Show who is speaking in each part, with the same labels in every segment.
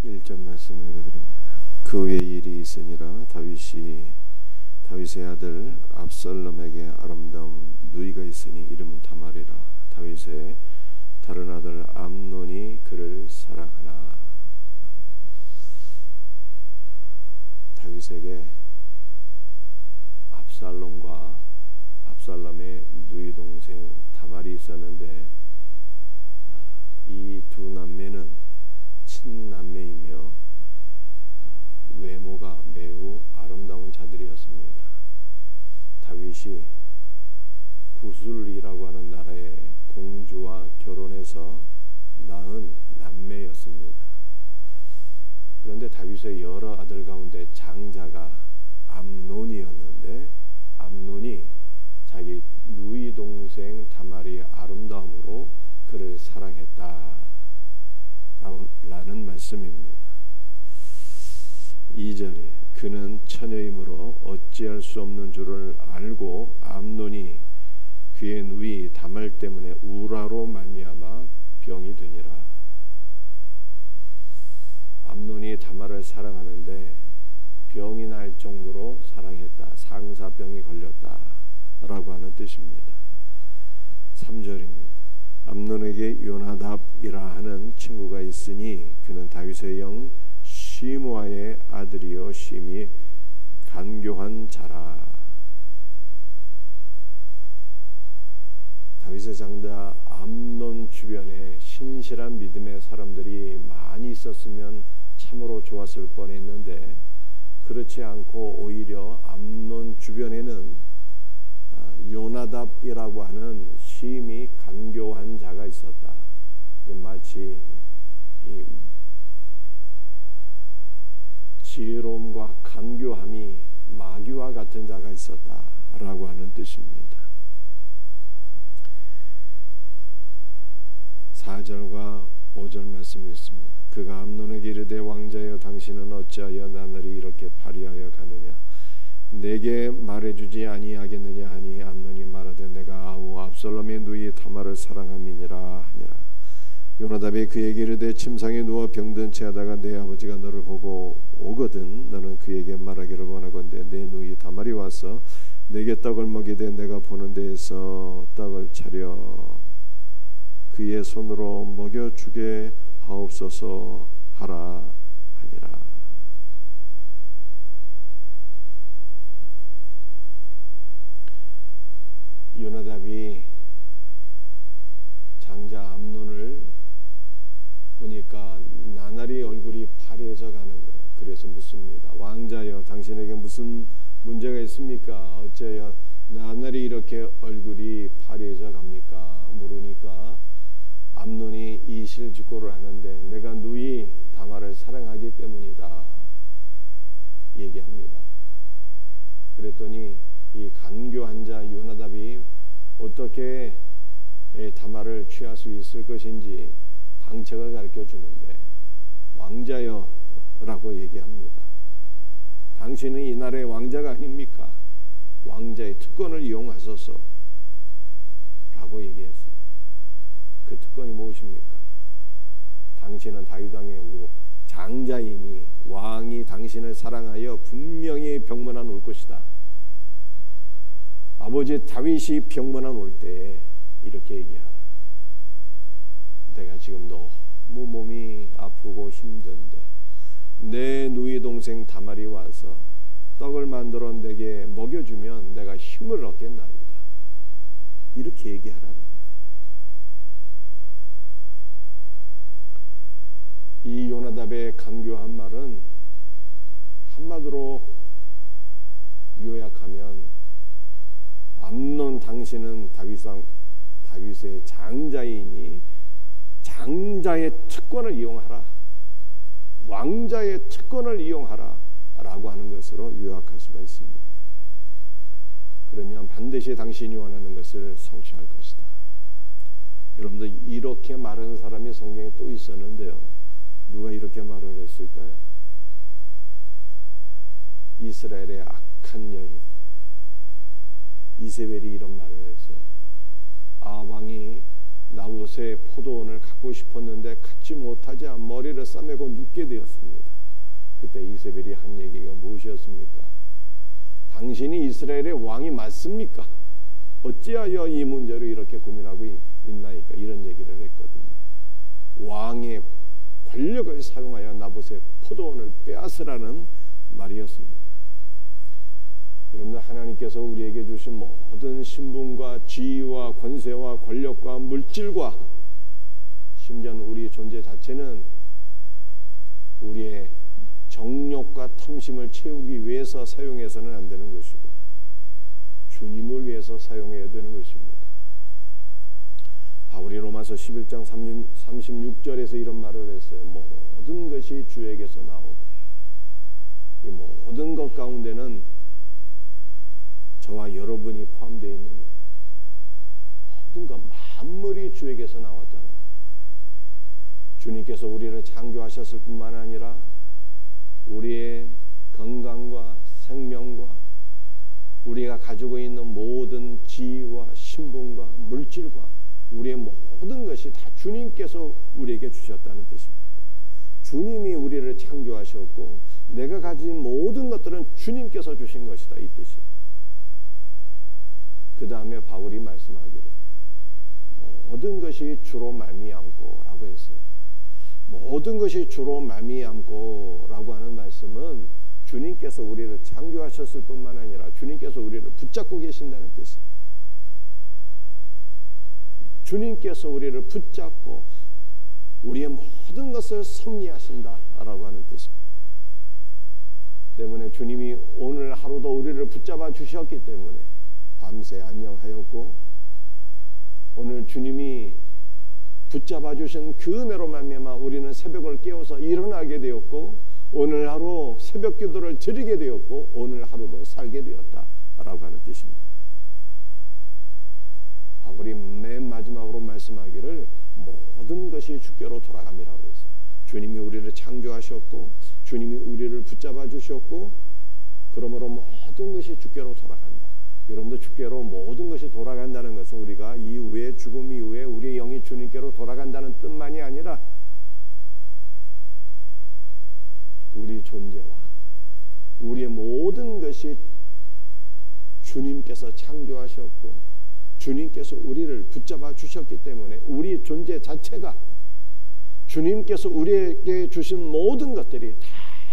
Speaker 1: 1절 말씀 읽어드립니다. 그 후에 일이 있으니라 다윗의 아들 압살롬에게 아름다운 누이가 있으니 이름은 다말이라. 다윗의 다른 아들 암논이 그를 사랑하나. 다윗에게 압살롬의 누이 동생 다말이 있었는데 이 두 남매는 친남매이며 외모가 매우 아름다운 자들이었습니다. 다윗이 구술이라고 하는 나라의 공주와 결혼해서 낳은 남매였습니다. 그런데 다윗의 여러 아들 가운데 장자가 암논이었는데 암논이 자기 누이 동생 다말의 아름다움으로 그를 사랑했다 라는 말씀입니다. 2절에 그는 처녀이므로 어찌할 수 없는 줄을 알고 암논이 그의 누이 다말 때문에 우라로 말미암아 병이 되니라. 암논이 다말을 사랑하는데 병이 날 정도로 사랑했다. 상사병이 걸렸다 라고 하는 뜻입니다. 3절입니다. 암논에게 요나답이라 하는 친구가 있으니 그는 다윗의 영 시므아의 아들이요 심히 간교한 자라. 다윗의 장자 암논 주변에 신실한 믿음의 사람들이 많이 있었으면 참으로 좋았을 뻔했는데 그렇지 않고 오히려 암논 주변에는 요나답이라고 하는 심히 간교한 자가 있었다. 마치 지혜로움과 간교함이 마귀와 같은 자가 있었다라고 하는 뜻입니다. 4절과 5절 말씀 읽습니다. 그가 암논에게 이르되 왕자여 당신은 어찌하여 나날이 이렇게 파리하여 가느냐 내게 말해주지 아니하겠느냐 하니 암논이 말하되 내가 아우 압살롬의 누이 다말을 사랑함이니라 하니라. 요나답이 그에게 이르되 침상에 누워 병든 채 하다가 내 아버지가 너를 보고 오거든 너는 그에게 말하기를 원하건대 내 누이 다말이 와서 내게 떡을 먹이되 내가 보는 데에서 떡을 차려 그의 손으로 먹여주게 하옵소서 하라 하니라. 요나답이 장자 암논을 보니까 나날이 얼굴이 파리해져 가는 거예요. 그래서 묻습니다. 왕자여 당신에게 무슨 문제가 있습니까? 어째요 나날이 이렇게 얼굴이 파리해져 갑니까? 물으니까 암논이 이실직고를 하는데 내가 누이 다말을 사랑하기 때문이다 얘기합니다. 그랬더니 이 간교한 자 요나답이 어떻게 다말을 취할 수 있을 것인지 방책을 가르쳐 주는데 왕자여 라고 얘기합니다. 당신은 이 나라의 왕자가 아닙니까? 왕자의 특권을 이용하소서 라고 얘기했어요. 그 특권이 무엇입니까? 당신은 다윗 왕의 장자이니 왕이 당신을 사랑하여 분명히 병문안 올 것이다. 아버지 다윗이 병문안 올 때에 이렇게 얘기하라. 내가 지금 너무 몸이 아프고 힘든데 내 누이 동생 다말이 와서 떡을 만들어 내게 먹여주면 내가 힘을 얻겠나이다. 이렇게 얘기하라는 거예요. 이 요나답의 간교한 말은 한마디로 요약하면 암논 당신은 다윗의 장자이니 장자의 특권을 이용하라. 왕자의 특권을 이용하라 라고 하는 것으로 요약할 수가 있습니다. 그러면 반드시 당신이 원하는 것을 성취할 것이다. 여러분들 이렇게 말하는 사람이 성경에 또 있었는데요. 누가 이렇게 말을 했을까요? 이스라엘의 악한 여인 이세벨이 이런 말을 했어요. 왕이 나봇의 포도원을 갖고 싶었는데 갖지 못하자 머리를 싸매고 눕게 되었습니다. 그때 이세벨이 한 얘기가 무엇이었습니까? 당신이 이스라엘의 왕이 맞습니까? 어찌하여 이 문제로 이렇게 고민하고 있나이까? 이런 얘기를 했거든요. 왕의 권력을 사용하여 나봇의 포도원을 빼앗으라는 말이었습니다. 여러분들, 하나님께서 우리에게 주신 모든 신분과 지위와 권세와 권력과 물질과 심지어는 우리 존재 자체는 우리의 정욕과 탐심을 채우기 위해서 사용해서는 안 되는 것이고 주님을 위해서 사용해야 되는 것입니다. 바울이 로마서 11장 36절에서 이런 말을 했어요. 모든 것이 주에게서 나오고 이 모든 것 가운데는 저와 여러분이 포함되어 있는 거예요. 모든 것 만물이 주에게서 나왔다는 거예요. 주님께서 우리를 창조하셨을 뿐만 아니라 우리의 건강과 생명과 우리가 가지고 있는 모든 지위와 신분과 물질과 우리의 모든 것이 다 주님께서 우리에게 주셨다는 뜻입니다. 주님이 우리를 창조하셨고 내가 가진 모든 것들은 주님께서 주신 것이다, 이 뜻이에요. 그 다음에 바울이 말씀하기를 모든 것이 주로 말미암고 라고 했어요. 모든 것이 주로 말미암고 라고 하는 말씀은 주님께서 우리를 창조하셨을 뿐만 아니라 주님께서 우리를 붙잡고 계신다는 뜻이에요. 주님께서 우리를 붙잡고 우리의 모든 것을 섭리하신다라고 하는 뜻입니다. 때문에 주님이 오늘 하루도 우리를 붙잡아 주셨기 때문에 밤새 안녕하였고 오늘 주님이 붙잡아 주신 그 은혜로 말미암아 우리는 새벽을 깨워서 일어나게 되었고 오늘 하루 새벽 기도를 드리게 되었고 오늘 하루도 살게 되었다라고 하는 뜻입니다. 바울이 맨 마지막으로 말씀하기를 모든 것이 주께로 돌아갑니다라고 그랬어요. 주님이 우리를 창조하셨고 주님이 우리를 붙잡아 주셨고 그러므로 모든 것이 주께로 돌아간다. 여러분들, 주께로 모든 것이 돌아간다는 것은 우리가 이후에 죽음 이후에 우리의 영이 주님께로 돌아간다는 뜻만이 아니라 우리 존재와 우리의 모든 것이 주님께서 창조하셨고 주님께서 우리를 붙잡아 주셨기 때문에 우리 존재 자체가 주님께서 우리에게 주신 모든 것들이 다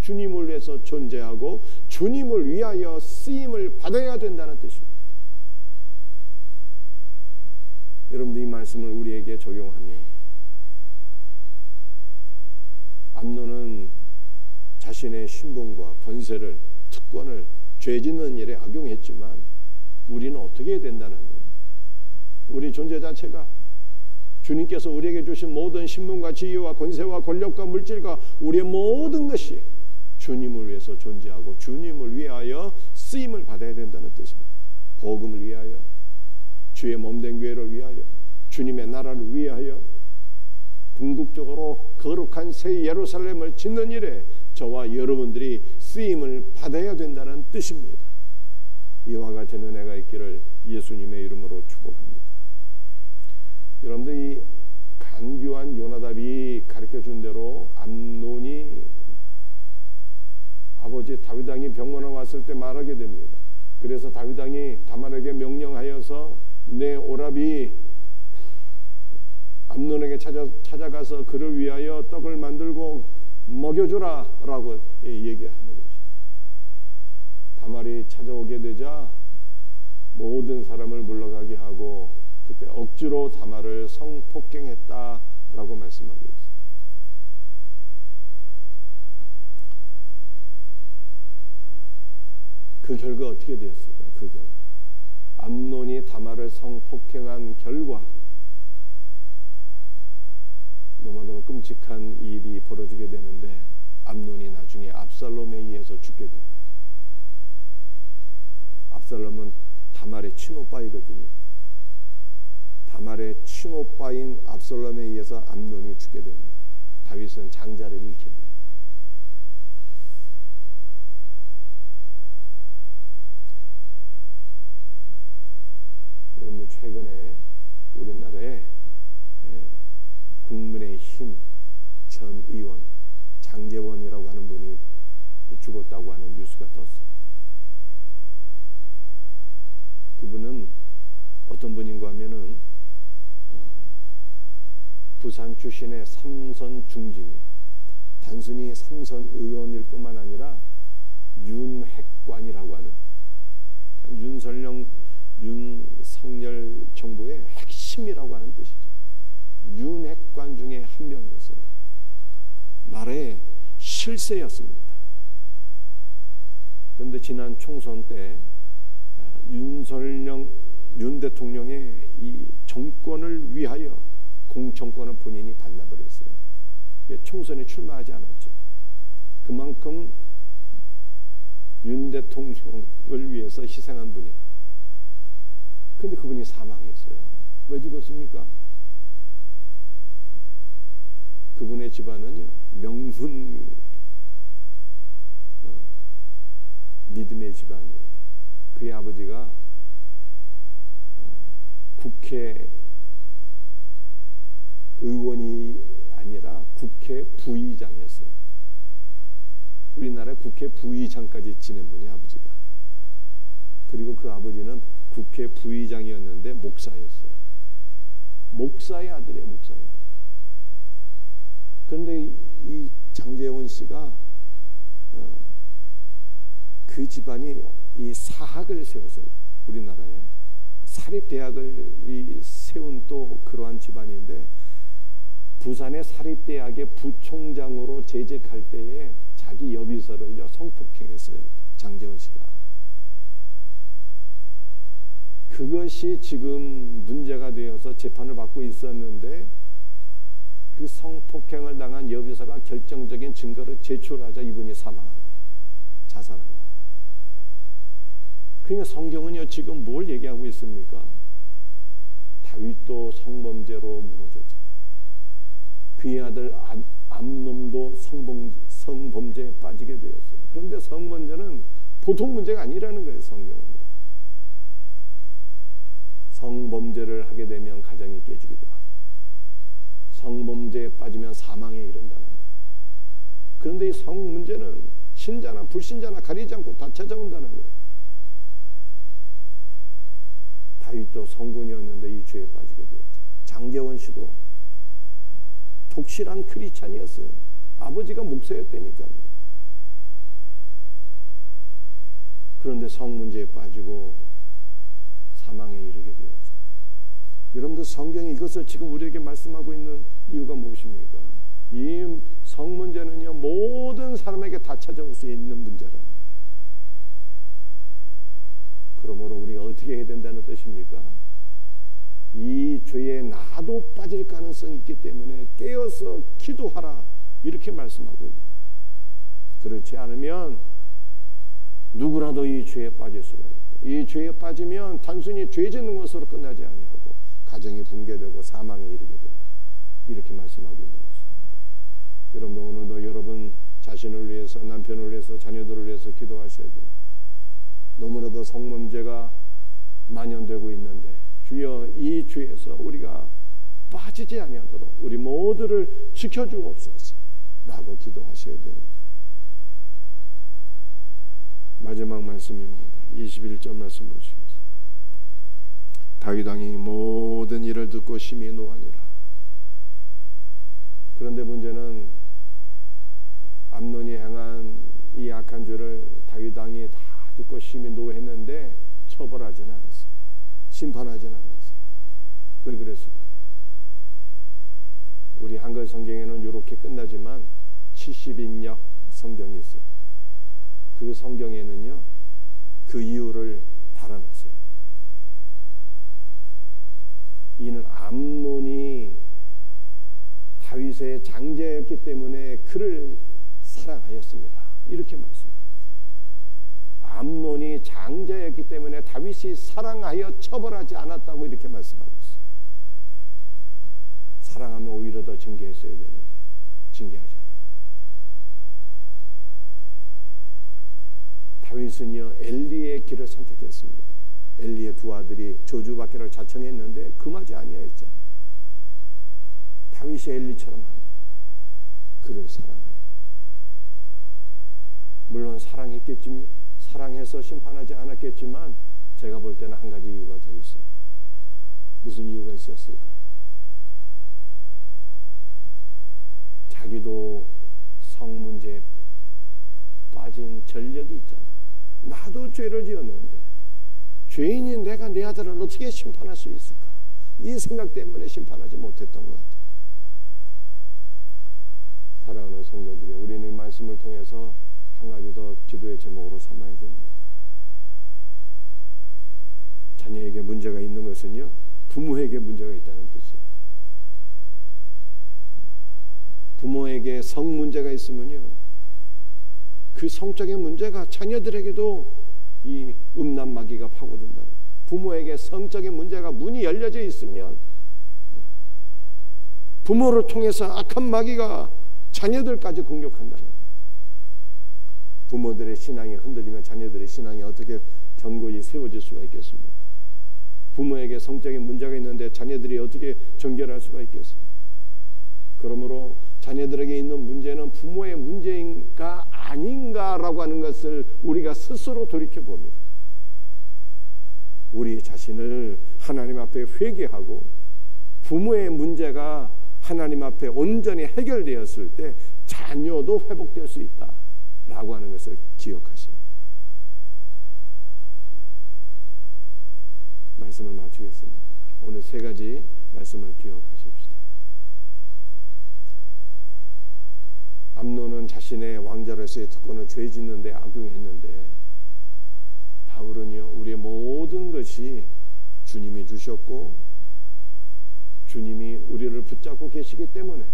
Speaker 1: 주님을 위해서 존재하고 주님을 위하여 쓰임을 받아야 된다는 뜻입니다. 여러분들, 이 말씀을 우리에게 적용하며 암논은 자신의 신분과 권세를, 특권을 죄 짓는 일에 악용했지만 우리는 어떻게 해야 된다는 거예요? 우리 존재 자체가 주님께서 우리에게 주신 모든 신분과 지위와 권세와 권력과 물질과 우리의 모든 것이 주님을 위해서 존재하고 주님을 위하여 쓰임을 받아야 된다는 뜻입니다. 복음을 위하여, 주의 몸된 교회를 위하여, 주님의 나라를 위하여 궁극적으로 거룩한 새 예루살렘을 짓는 일에 저와 여러분들이 쓰임을 받아야 된다는 뜻입니다. 이와 같은 은혜가 있기를 예수님의 이름으로 축복합니다. 여러분들, 이 간교한 요나답이 가르쳐준 대로 암논이 아버지 다윗 왕이 병원에 왔을 때 말하게 됩니다. 그래서 다윗 왕이 다말에게 명령하여서 내 오라비 암논에게 찾아가서 그를 위하여 떡을 만들고 먹여주라 라고 얘기하는 것입니다. 다말이 찾아오게 되자 모든 사람을 물러가게 하고 그때 억지로 다말을 성폭행했다라고 말씀하고 있습니다. 그 결과 어떻게 되었을까요? 그 결과 암논이 다말을 성폭행한 결과 너무나도 끔찍한 일이 벌어지게 되는데 암논이 나중에 압살롬에 의해서 죽게 돼요. 압살롬은 다말의 친오빠이거든요. 다말의 친오빠인 압살롬에 의해서 암논이 죽게 됩니다. 다윗은 장자를 잃게 돼요. 여러분, 최근에 우리나라에 장제원이라고 하는 분이 죽었다고 하는 뉴스가 떴어요. 그분은 어떤 분인가 하면은 부산 출신의 삼선 중진이, 단순히 삼선 의원일 뿐만 아니라 윤핵관이라고 하는 윤석열 정부의 핵심이라고 하는 뜻이죠. 윤핵관 중에 한 명이었어요. 나라의 실세였습니다. 그런데 지난 총선 때 윤 대통령의 이 정권을 위하여 공천권을 본인이 반납을 했어요. 총선에 출마하지 않았죠. 그만큼 윤 대통령을 위해서 희생한 분이에요. 그런데 그분이 사망했어요. 왜 죽었습니까? 그분의 집안은요, 명문 믿음의 집안이에요. 그의 아버지가 국회 의원이 아니라 국회 부의장이었어요. 우리나라 국회 부의장까지 지낸 분이 아버지가. 그리고 그 아버지는 국회 부의장이었는데 목사였어요. 목사의 아들이에요. 목사의 아들. 그런데 이 장제원 씨가 그 집안이 이 사학을 세웠어요. 우리나라에 사립대학을 세운 또 그러한 집안인데, 부산의 사립대학의 부총장으로 재직할 때에 자기 여비서를 성폭행했어요. 장제원 씨가. 그것이 지금 문제가 되어서 재판을 받고 있었는데, 그 성폭행을 당한 여비서가 결정적인 증거를 제출하자 이분이 사망한 거예요. 자살한 거예요. 그러니까 성경은요, 지금 뭘 얘기하고 있습니까? 다윗도 성범죄로 무너졌잖아요. 그의 아들 암놈도 성범죄에 빠지게 되었어요. 그런데 성범죄는 보통 문제가 아니라는 거예요. 성경은. 성범죄를 하게 되면 가정이 깨지기도 하고, 성범죄에 빠지면 사망에 이른다는 거예요. 그런데 이 성문제는 신자나 불신자나 가리지 않고 다 찾아온다는 거예요. 다윗도 성군이었는데 이 죄에 빠지게 되었죠. 장제원 씨도 독실한 크리스찬이었어요. 아버지가 목사였다니까요. 그런데 성문제에 빠지고 사망에 이르게 되었죠. 여러분들, 성경이 이것을 지금 우리에게 말씀하고 있는 이유가 무엇입니까? 이 성문제는요, 모든 사람에게 다 찾아올 수 있는 문제라는 거예요. 그러므로 우리가 어떻게 해야 된다는 뜻입니까? 이 죄에 나도 빠질 가능성이 있기 때문에 깨어서 기도하라, 이렇게 말씀하고 있는 거예요. 그렇지 않으면 누구라도 이 죄에 빠질 수가 있고, 이 죄에 빠지면 단순히 죄 짓는 것으로 끝나지 아니하고 가정이 붕괴되고 사망에 이르게 된다, 이렇게 말씀하고 있는 것입니다. 여러분, 오늘도 여러분 자신을 위해서, 남편을 위해서, 자녀들을 위해서 기도하셔야 돼요. 너무나도 성범죄가 만연되고 있는데, 주여 이 죄에서 우리가 빠지지 아니하도록 우리 모두를 지켜주옵소서 라고 기도하셔야 됩니다. 마지막 말씀입니다. 21절 말씀 보시겠습니다. 다윗 왕이 모든 일을 듣고 심히 노하니라. 그런데 문제는 암논이 행한 이 악한 죄를 다윗 왕이 다 듣고 심히 노했는데 처벌하지는 않았어요. 심판하지는 않았어요. 왜 그랬을까요? 우리 한글 성경에는 이렇게 끝나지만 70인역 성경이 있어요. 그 성경에는요, 그 이유를 달아놨어요. 이는 암논이 다윗의 장제였기 때문에 그를 사랑하였습니다, 이렇게 말씀합니다. 암논이 장자였기 때문에 다윗이 사랑하여 처벌하지 않았다고 이렇게 말씀하고 있어요. 사랑하면 오히려 더 징계했어야 되는데 징계하지 않아요. 다윗은요, 엘리의 길을 선택했습니다. 엘리의 두 아들이 저주받기를 자청했는데 금하지 아니하였잖아요. 다윗이 엘리처럼 하는 거예요. 그를 사랑하여 사랑해서 심판하지 않았겠지만 제가 볼 때는 한 가지 이유가 더 있어요. 무슨 이유가 있었을까? 자기도 성 문제에 빠진 전력이 있잖아요. 나도 죄를 지었는데 죄인인 내가 내 아들을 어떻게 심판할 수 있을까? 이 생각 때문에 심판하지 못했던 것 같아요. 사랑하는 성도들이, 우리는 이 말씀을 통해서 한 가지 더 기도의 제목으로 삼아야 됩니다. 자녀에게 문제가 있는 것은요, 부모에게 문제가 있다는 뜻이에요. 부모에게 성 문제가 있으면요, 그 성적인 문제가 자녀들에게도 이 음란마귀가 파고든다는 거예요. 부모에게 성적인 문제가 문이 열려져 있으면 부모를 통해서 악한 마귀가 자녀들까지 공격한다는 거예요. 부모들의 신앙이 흔들리면 자녀들의 신앙이 어떻게 견고히 세워질 수가 있겠습니까? 부모에게 성적인 문제가 있는데 자녀들이 어떻게 정결할 수가 있겠습니까? 그러므로 자녀들에게 있는 문제는 부모의 문제인가 아닌가라고 하는 것을 우리가 스스로 돌이켜봅니다. 우리 자신을 하나님 앞에 회개하고 부모의 문제가 하나님 앞에 온전히 해결되었을 때 자녀도 회복될 수 있다라고 하는 것을 기억하십니다. 말씀을 마치겠습니다. 오늘 세 가지 말씀을 기억하십시다. 암논은 자신의 왕자로서의 특권을 죄 짓는 데 악용했는데 바울은요, 우리의 모든 것이 주님이 주셨고 주님이 우리를 붙잡고 계시기 때문에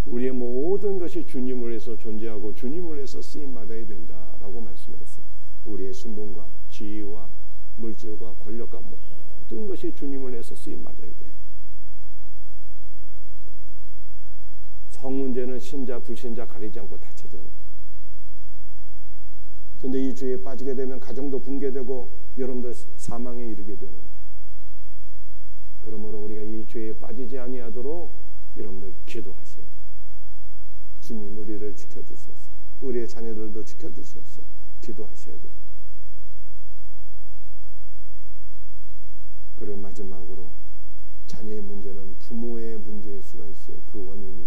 Speaker 1: 우리의 모든 것이 주님을 위해서 존재하고 주님을 위해서 쓰임받아야 된다라고 말씀했어요. 우리의 신분과 지위와 물질과 권력과 모든 것이 주님을 위해서 쓰임받아야 돼요. 성 문제는 신자 불신자 가리지 않고 다 찾아요. 근데 이 죄에 빠지게 되면 가정도 붕괴되고 여러분들 사망에 이르게 되는 거예요. 그러므로 우리가 이 죄에 빠지지 아니하도록 여러분들 기도하셔야 돼요. 주님, 우리를 지켜주소서. 우리의 자녀들도 지켜주소서. 기도하셔야 돼요. 그리고 마지막으로 자녀의 문제는 부모의 문제일 수가 있어요. 그 원인이.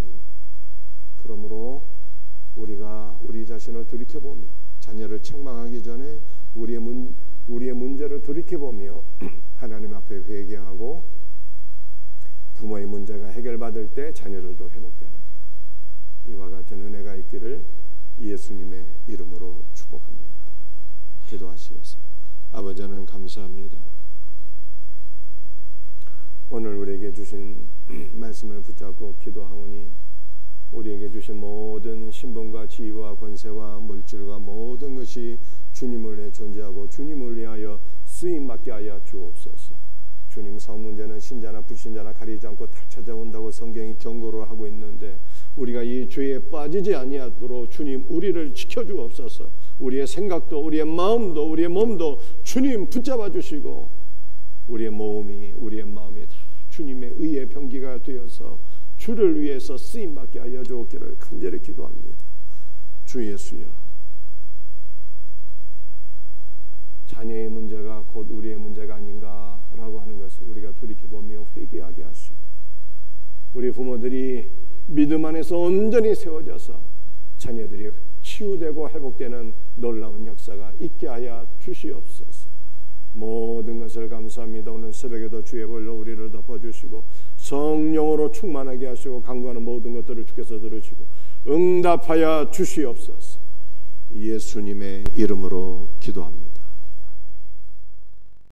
Speaker 1: 그러므로 우리가 우리 자신을 돌이켜보며 자녀를 책망하기 전에 우리의 문제를 돌이켜보며 하나님 앞에 회개하고 부모의 문제가 해결받을 때 자녀들도 회복되는 이와 같은 은혜가 있기를 예수님의 이름으로 축복합니다. 기도하시겠습니다. 아버지 하나님 감사합니다. 오늘 우리에게 주신 말씀을 붙잡고 기도하오니 우리에게 주신 모든 신분과 지위와 권세와 물질과 모든 것이 주님을 위해 존재하고 주님을 위하여 쓰임받게 하여 주옵소서. 주님, 성 문제는 신자나 불신자나 가리지 않고 다 찾아온다고 성경이 경고를 하고 있는데 우리가 이 죄에 빠지지 아니하도록 주님 우리를 지켜주옵소서. 우리의 생각도 우리의 마음도 우리의 몸도 주님 붙잡아 주시고 우리의 마음이 다 주님의 의의 병기가 되어서 주를 위해서 쓰임받게 하여 주옵기를 간절히 기도합니다. 주 예수여, 자녀의 문제가 곧 우리의 문제가 아닌가라고 하는 것을 우리가 돌이켜보며 회개하게 하시고 우리 부모들이 믿음 안에서 온전히 세워져서 자녀들이 치유되고 회복되는 놀라운 역사가 있게 하여 주시옵소서. 모든 것을 감사합니다. 오늘 새벽에도 주의 벌로 우리를 덮어주시고 성령으로 충만하게 하시고 간구하는 모든 것들을 주께서 들으시고 응답하여 주시옵소서. 예수님의 이름으로 기도합니다.